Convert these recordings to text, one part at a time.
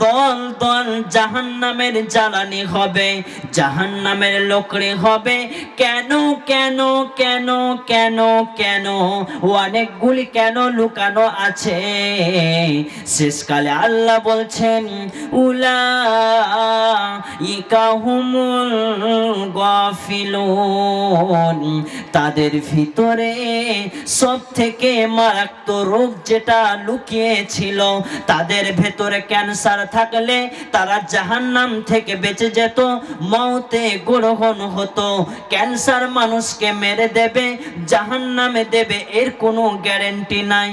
দল দল জাহান্নামের জ্বালানি হবে, জাহান্নামের লোকরে হবে। কেন কেন কেন কেন কেন অনেকগুলি কেন লুকানো আছে। শেষকালে আল্লাহ বলছেন উলাইকা হুমুল গাফিলুন, তাদের ভিতরে সব থেকে মারাত্মক রোগ যেটা লুকিয়ে ছিল, তাদের ভেতরে ক্যান্সার থাকলে তারা জাহান্নাম থেকে বেঁচে যেত, মওতে গ্রহণ হতো। ক্যান্সার মানুষকে মেরে দেবে, জাহান্নামে দেবে, এর কোনো গ্যারান্টি নাই।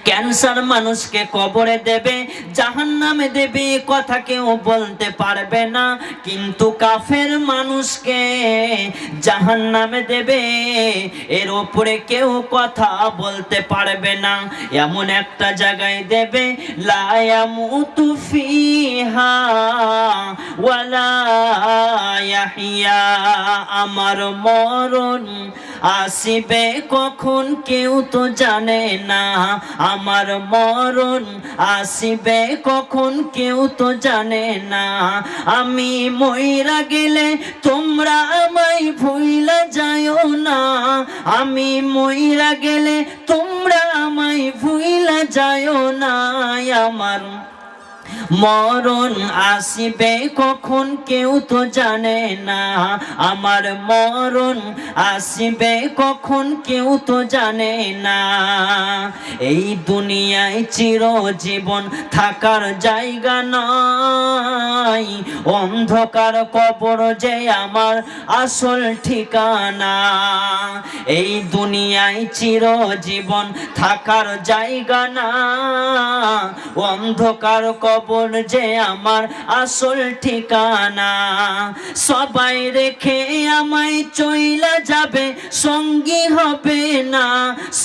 ক্যান্সার মানুষকে কবরে দেবে, জাহান্নামে দেবে, এ কথা কেউ বলতে পারবে না। কিন্তু কাফের মানুষকে জাহান্নামে দেবে, এর উপরে কেউ কথা বলতে পারবে না। এমন একটা জায়গায় দেবে লা ইয়ামুতু ফিহা ওয়ালা ইয়াহইয়া, আমার মরণ আসিবে কখন কেউ তো জানে না, আমার মরণ আসিবে কখন কেউ তো জানে না। আমি মইরা গেলে তোমরা আমায় ভুইলা যাও না, আমি মইরা গেলে তোমরা আমায় ভুইলা যাও না। আমার মরণ আসিবে কখন কেউ তো জানে না, আমার মরণ আসিবে কখন কেউ তো জানে না। এই দুনিয়ায় চিরজীবন থাকার জায়গা নাই, অন্ধকার কবর যে আমার আসল ঠিকানা। এই দুনিয়ায় চিরজীবন থাকার জায়গা না, অন্ধকার কবর যে আমার আসল ঠিকানা। সবাই রেখে আমায় চইলা যাবে, সঙ্গী হবে না।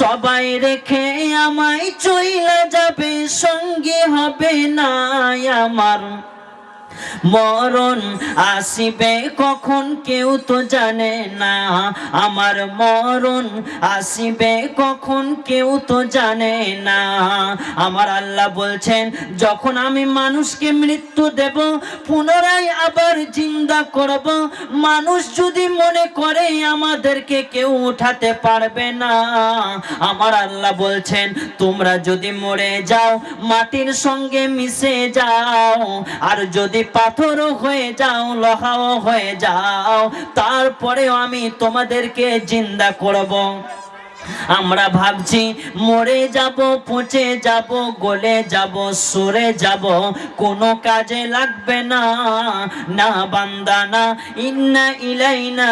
সবাই রেখে আমায় চইলা যাবে, সঙ্গী হবে না। আমার মরণ আসিবে কখন কেউ তো জানে না, আমার মরণ আসিবে কখন কেউ তো জানে না। আমার আল্লাহ বলছেন যখন আমি মানুষকে মৃত্যু দেব, পুনরায় আবার জিন্দা করব, মানুষ যদি মনে করে আমাদেরকে কেউ উঠাতে পারবে না, আমার আল্লাহ বলছেন তোমরা যদি মরে যাও মাটির সঙ্গে মিশে যাও, আর যদি পাথরও হয়ে যাও, লোহাও হয়ে যাও, তারপরেও আমি তোমাদেরকে জিন্দা করব। আমরা ভাবছি মরে যাব, পচে যাব, গলে যাব, সরে যাব, কোনো কাজে লাগবে না। না বান্দা না, ইন্না ইলাইনা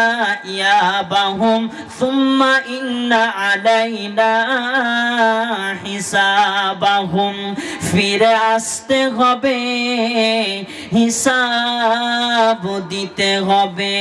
ইয়াবাহুম সুম্মা ইন্না আলাইনা হিসাবাহুম, ফিরে আসতে হবে, হিসাব দিতে হবে।